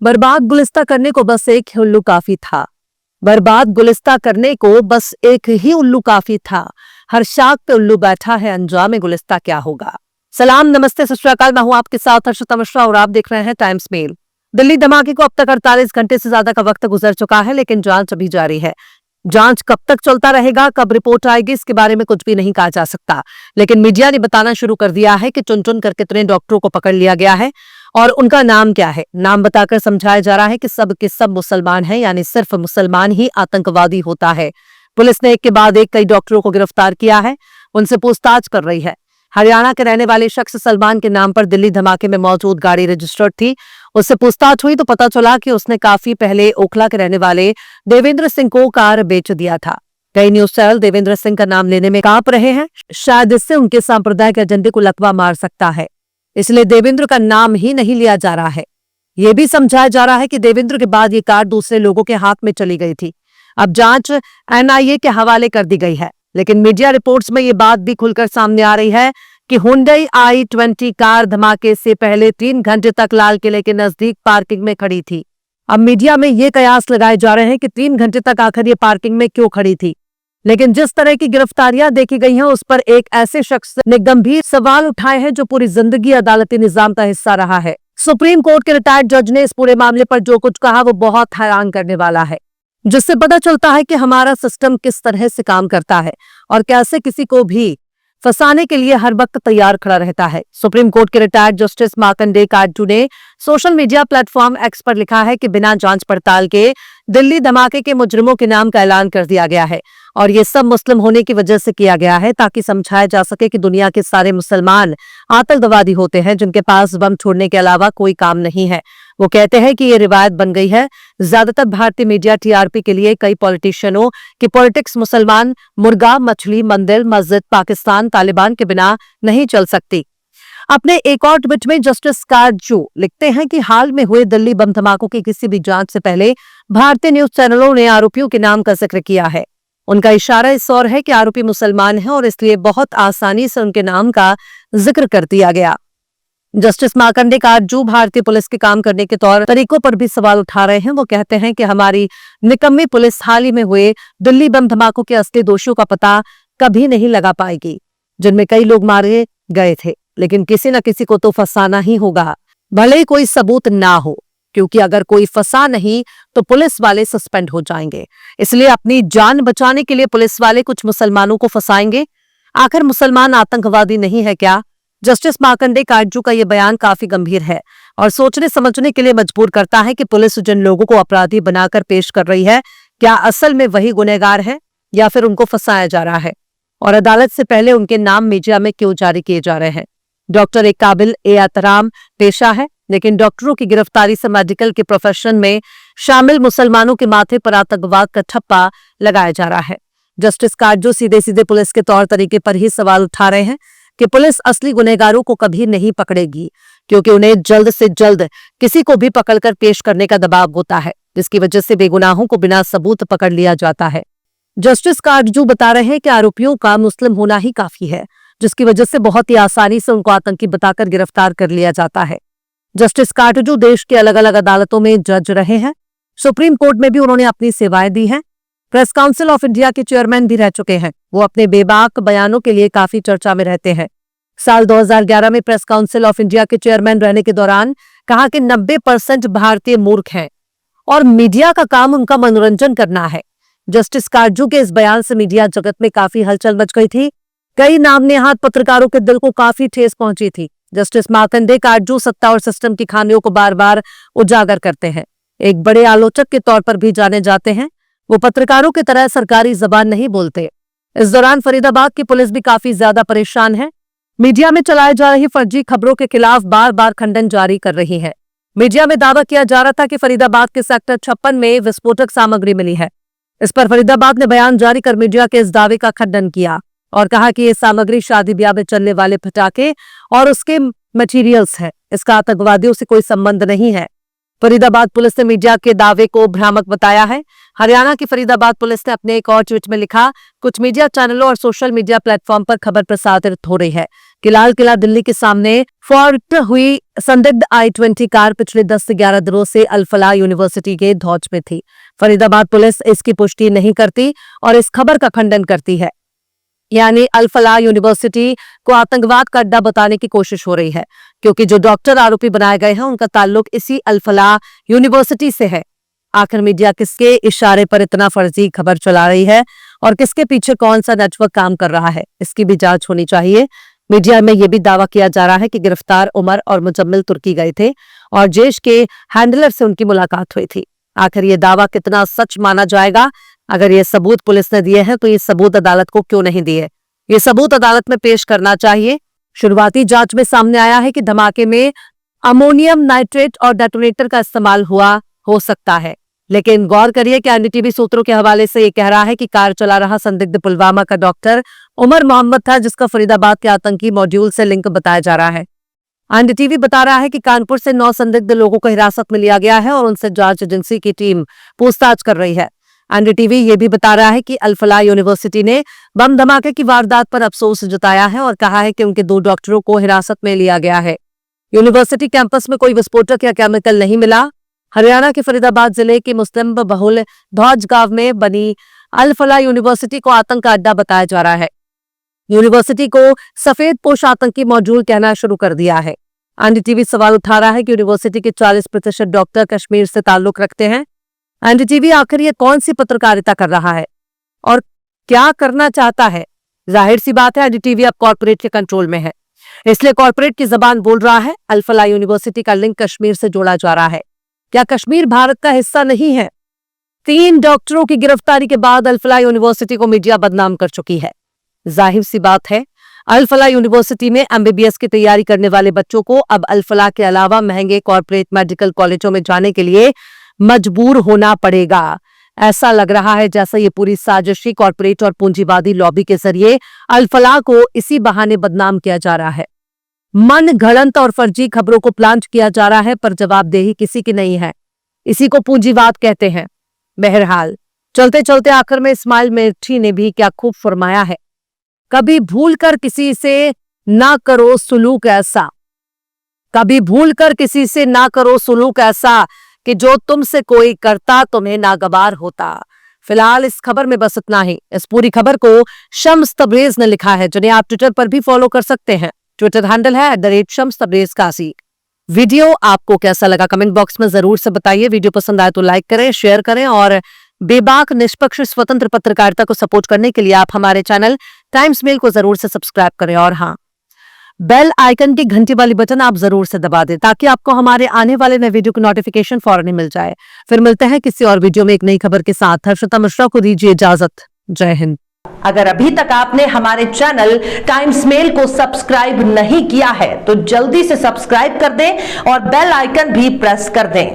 बर्बाद गुलिस्ता करने को बस एक ही उल्लू काफी था। बर्बाद गुलिस्ता करने को बस एक ही उल्लू काफी था। हर शाख पे उल्लू बैठा है, अंजाम गुलिस्ता क्या होगा। सलाम, नमस्ते, सत श्री अकाल। मैं हूं आपके साथ हर्षिता मिश्रा और आप देख रहे हैं टाइम्स मेल। दिल्ली धमाके को अब तक 48 घंटे से ज्यादा का वक्त गुजर चुका है, लेकिन जांच अभी जारी है। जांच कब तक चलता रहेगा, कब रिपोर्ट आएगी, इसके बारे में कुछ भी नहीं कहा जा सकता। लेकिन मीडिया ने बताना शुरू कर दिया है कि चुन चुन कर कितने डॉक्टरों को पकड़ लिया गया है और उनका नाम क्या है। नाम बताकर समझाया जा रहा है कि सब के सब मुसलमान हैं, यानी सिर्फ मुसलमान ही आतंकवादी होता है। पुलिस ने एक के बाद एक कई डॉक्टरों को गिरफ्तार किया है, उनसे पूछताछ कर रही है। हरियाणा के रहने वाले शख्स सलमान के नाम पर दिल्ली धमाके में मौजूद गाड़ी रजिस्टर्ड थी। उससे पूछताछ हुई तो पता चला कि उसने काफी पहले ओखला के रहने वाले देवेंद्र सिंह को कार बेच दिया था। कई न्यूज चैनल देवेंद्र सिंह का नाम लेने में कांप रहे हैं, शायद इससे उनके सांप्रदायिक एजेंडे को लकवा मार सकता है, इसलिए देवेंद्र का नाम ही नहीं लिया जा रहा है। यह भी समझाया जा रहा है कि देवेंद्र के बाद ये कार दूसरे लोगों के हाथ में चली गई थी। अब जांच एनआईए के हवाले कर दी गई है, लेकिन मीडिया रिपोर्ट्स में ये बात भी खुलकर सामने आ रही है कि हुंडई i20 कार धमाके से पहले 3 घंटे तक लाल किले के नजदीक पार्किंग में खड़ी थी। अब मीडिया में ये कयास लगाए जा रहे हैं कि 3 घंटे तक आखिर ये पार्किंग में क्यों खड़ी थी। लेकिन जिस तरह की गिरफ्तारियां देखी गई हैं, उस पर एक ऐसे शख्स ने गंभीर सवाल उठाए हैं जो पूरी जिंदगी अदालती निजाम का हिस्सा रहा है। सुप्रीम कोर्ट के रिटायर्ड जज ने इस पूरे मामले पर जो कुछ कहा वो बहुत हैरान करने वाला है, जिससे पता चलता है कि हमारा सिस्टम किस तरह से काम करता है और कैसे किसी को भी फंसाने के लिए हर वक्त तैयार खड़ा रहता है। सुप्रीम कोर्ट के रिटायर्ड जस्टिस मार्कंडेय काटजू ने सोशल मीडिया प्लेटफॉर्म एक्स पर लिखा है कि बिना जांच पड़ताल के दिल्ली धमाके के मुजरिमों के नाम का ऐलान कर दिया गया है और ये सब मुस्लिम होने की वजह से किया गया है, ताकि समझाया जा सके कि दुनिया के सारे मुसलमान आतंकवादी होते हैं जिनके पास बम छोड़ने के अलावा कोई काम नहीं है। वो कहते हैं कि ये रिवायत बन गई है। ज्यादातर भारतीय मीडिया टीआरपी के लिए कई पॉलिटिशियनों की पॉलिटिक्स मुसलमान, मुर्गा, मछली, मंदिर, मस्जिद, पाकिस्तान, तालिबान के बिना नहीं चल सकती। अपने एक और ट्वीट में जस्टिस काटजू लिखते हैं कि हाल में हुए दिल्ली बम धमाकों की किसी भी जांच से पहले भारतीय न्यूज चैनलों ने आरोपियों के नाम का जिक्र किया है। उनका इशारा इस ओर है कि आरोपी मुसलमान हैं और इसलिए बहुत आसानी से उनके नाम का जिक्र कर दिया गया। जस्टिस मार्कंडेय काटजू भारतीय पुलिस के काम करने के तौर तरीकों पर भी सवाल उठा रहे हैं। वो कहते हैं कि हमारी निकम्मी पुलिस हाल ही में हुए दिल्ली बम धमाकों के असली दोषियों का पता कभी नहीं लगा पाएगी, जिनमें कई लोग मारे गए थे, लेकिन किसी न किसी को तो फंसाना ही होगा, भले ही कोई सबूत ना हो, क्योंकि अगर कोई फंसा नहीं तो पुलिस वाले सस्पेंड हो जाएंगे। इसलिए अपनी जान बचाने के लिए पुलिस वाले कुछ मुसलमानों को फंसाएंगे। आखिर मुसलमान आतंकवादी नहीं है क्या? जस्टिस मार्कंडेय काटजू का यह बयान काफी गंभीर है और सोचने समझने के लिए मजबूर करता है कि पुलिस जिन लोगों को अपराधी बनाकर पेश कर रही है, क्या असल में वही गुनहगार है या फिर उनको फंसाया जा रहा है, और अदालत से पहले उनके नाम मीडिया में क्यों जारी किए जा रहे हैं। डॉक्टर एक काबिल एहतराम पेशा है, लेकिन डॉक्टरों की गिरफ्तारी से मेडिकल के प्रोफेशन में शामिल मुसलमानों के माथे पर आतंकवाद का ठप्पा लगाया जा रहा है। जस्टिस काटजू सीधे सीधे पुलिस के तौर तरीके पर ही सवाल उठा रहे हैं कि पुलिस असली गुनहगारों को कभी नहीं पकड़ेगी, क्योंकि उन्हें जल्द से जल्द किसी को भी पकड़कर पेश करने का दबाव होता है, जिसकी वजह से बेगुनाहों को बिना सबूत पकड़ लिया जाता है। जस्टिस काटजू बता रहे हैं कि आरोपियों का मुस्लिम होना ही काफी है, जिसकी वजह से बहुत ही आसानी से उनको आतंकी बताकर गिरफ्तार कर लिया जाता है। जस्टिस काटजू देश के अलग अलग अदालतों में जज रहे हैं। सुप्रीम कोर्ट में भी उन्होंने अपनी सेवाएं दी हैं। प्रेस काउंसिल ऑफ इंडिया के चेयरमैन भी रह चुके हैं। वो अपने बेबाक बयानों के लिए काफी चर्चा में रहते हैं। साल 2011 में प्रेस काउंसिल ऑफ इंडिया के चेयरमैन रहने के दौरान कहा कि 90% भारतीय मूर्ख हैं और मीडिया का काम उनका मनोरंजन करना है। जस्टिस काटजू के इस बयान से मीडिया जगत में काफी हलचल मच गई थी। कई नामनेहात पत्रकारों के दिल को काफी ठेस पहुंची थी। जस्टिस मार्कंडेय काटजू सत्ता और सिस्टम की खामियों को बार बार उजागर करते हैं। एक बड़े आलोचक के तौर पर भी जाने जाते हैं। वो पत्रकारों की तरह सरकारी जबान नहीं बोलते। इस दौरान फरीदाबाद की पुलिस भी काफी ज्यादा परेशान है। मीडिया में चलाई जा रही फर्जी खबरों के खिलाफ बार बार खंडन जारी कर रही है। मीडिया में दावा किया जा रहा था कि फरीदाबाद के सेक्टर 56 में विस्फोटक सामग्री मिली है। इस पर फरीदाबाद ने बयान जारी कर मीडिया के इस दावे का खंडन किया और कहा कि ये सामग्री शादी ब्याह में चलने वाले पटाखे और उसके मटेरियल्स है। इसका आतंकवादियों से कोई संबंध नहीं है। फरीदाबाद पुलिस ने मीडिया के दावे को भ्रामक बताया है। हरियाणा की फरीदाबाद पुलिस ने अपने एक और ट्वीट में लिखा, कुछ मीडिया चैनलों और सोशल मीडिया प्लेटफॉर्म पर खबर प्रसारित हो रही है कि लाल किला दिल्ली के सामने पार्क हुई संदिग्ध I-20 कार पिछले 10 से 11 दिनों से अल-फलाह यूनिवर्सिटी के धौच में थी। फरीदाबाद पुलिस इसकी पुष्टि नहीं करती और इस खबर का खंडन करती है। यानी अल-फलाह यूनिवर्सिटी को आतंकवाद का अड्डा बताने की कोशिश हो रही है, क्योंकि जो डॉक्टर आरोपी बनाए गए हैं उनका ताल्लुक इसी अल-फलाह यूनिवर्सिटी से है। आखिर मीडिया किसके इशारे पर इतना फर्जी खबर चला रही है और किसके पीछे कौन सा नेटवर्क काम कर रहा है, इसकी भी जांच होनी चाहिए। मीडिया में यह भी दावा किया जा रहा है कि गिरफ्तार उमर और मुजम्मिल तुर्की गए थे और जैश के हैंडलर से उनकी मुलाकात हुई थी। आखिर ये दावा कितना सच माना जाएगा? अगर ये सबूत पुलिस ने दिए हैं तो ये सबूत अदालत को क्यों नहीं दिए? ये सबूत अदालत में पेश करना चाहिए। शुरुआती जांच में सामने आया है कि धमाके में अमोनियम नाइट्रेट और डेटोनेटर का इस्तेमाल हुआ हो सकता है, लेकिन गौर करिए कि एनडीटीवी सूत्रों के हवाले से ये कह रहा है कि कार चला रहा संदिग्ध पुलवामा का डॉक्टर उमर मोहम्मद था, जिसका फरीदाबाद के आतंकी मॉड्यूल से लिंक बताया जा रहा है। एनडीटीवी बता रहा है कि कानपुर से 9 संदिग्ध लोगों को हिरासत में लिया गया है और उनसे जांच एजेंसी की टीम पूछताछ कर रही है। एनडीटीवी ये भी बता रहा है कि अल-फलाह यूनिवर्सिटी ने बम धमाके की वारदात पर अफसोस जताया है और कहा है कि उनके 2 डॉक्टरों को हिरासत में लिया गया है। यूनिवर्सिटी कैंपस में कोई विस्फोटक या केमिकल नहीं मिला। हरियाणा के फरीदाबाद जिले के मुस्लिम बहुल धौज गांव में बनी अल-फलाह यूनिवर्सिटी को आतंक का अड्डा बताया जा रहा है। यूनिवर्सिटी को सफेद पोश आतंकी मॉड्यूल कहना शुरू कर दिया है। एनडीटीवी सवाल उठा रहा है कि यूनिवर्सिटी के 40% डॉक्टर कश्मीर से ताल्लुक रखते हैं। एनडीटीवी आखिर ये कौन सी पत्रकारिता कर रहा है और क्या करना चाहता है? जाहिर सी बात है एनडीटीवी अब कॉर्पोरेट के कंट्रोल में है, इसलिए कॉर्पोरेट की जबान बोल रहा है। अल-फलाह यूनिवर्सिटी का लिंक कश्मीर से जोड़ा जा रहा है। क्या कश्मीर भारत का हिस्सा नहीं है? 3 डॉक्टरों की गिरफ्तारी के बाद अल-फलाह यूनिवर्सिटी को मीडिया बदनाम कर चुकी है। जाहिर सी बात है अल-फलाह यूनिवर्सिटी में एमबीबीएस की तैयारी करने वाले बच्चों को अब अल-फलाह के अलावा महंगे कॉर्पोरेट मेडिकल कॉलेजों में जाने के लिए मजबूर होना पड़ेगा। ऐसा लग रहा है जैसा ये पूरी साजिशी कॉर्पोरेट और पूंजीवादी लॉबी के जरिए अल-फलाह को इसी बहाने बदनाम किया जा रहा है। मन घड़ंत और फर्जी खबरों को प्लांट किया जा रहा है, पर जवाबदेही किसी की नहीं है। इसी को पूंजीवाद कहते हैं। बहरहाल चलते चलते आखिर में इस्माइल मिर्ची ने भी क्या खूब फरमाया है, कभी भूलकर किसी से ना करो सुलूक ऐसा, कभी भूलकर किसी से ना करो सुलूक ऐसा कि जो तुमसे कोई करता तुम्हें नागवार होता। फिलहाल इस खबर में बस इतना ही। इस पूरी खबर को शम्स तबरेज ने लिखा है, जिन्हें आप ट्विटर पर भी फॉलो कर सकते हैं। ट्विटर हैंडल है @शम्स तबरेज कासी। वीडियो आपको कैसा लगा कमेंट बॉक्स में जरूर से बताइए। वीडियो पसंद आए तो लाइक करें, शेयर करें और बेबाक निष्पक्ष स्वतंत्र पत्रकारिता को सपोर्ट करने के लिए आप हमारे चैनल टाइम्स मेल को जरूर से सब्सक्राइब करें और हाँ, बेल आइकन की घंटी वाली बटन आप जरूर से दबा दें ताकि आपको हमारे आने वाले नए वीडियो की नोटिफिकेशन फौरन ही मिल जाए। फिर मिलते हैं किसी और वीडियो में एक नई खबर के साथ। हर्षिता मिश्रा को दीजिए इजाजत। जय हिंद। अगर अभी तक आपने हमारे चैनल टाइम्स मेल को सब्सक्राइब नहीं किया है तो जल्दी से सब्सक्राइब कर दें और बेल आइकन भी प्रेस कर दें।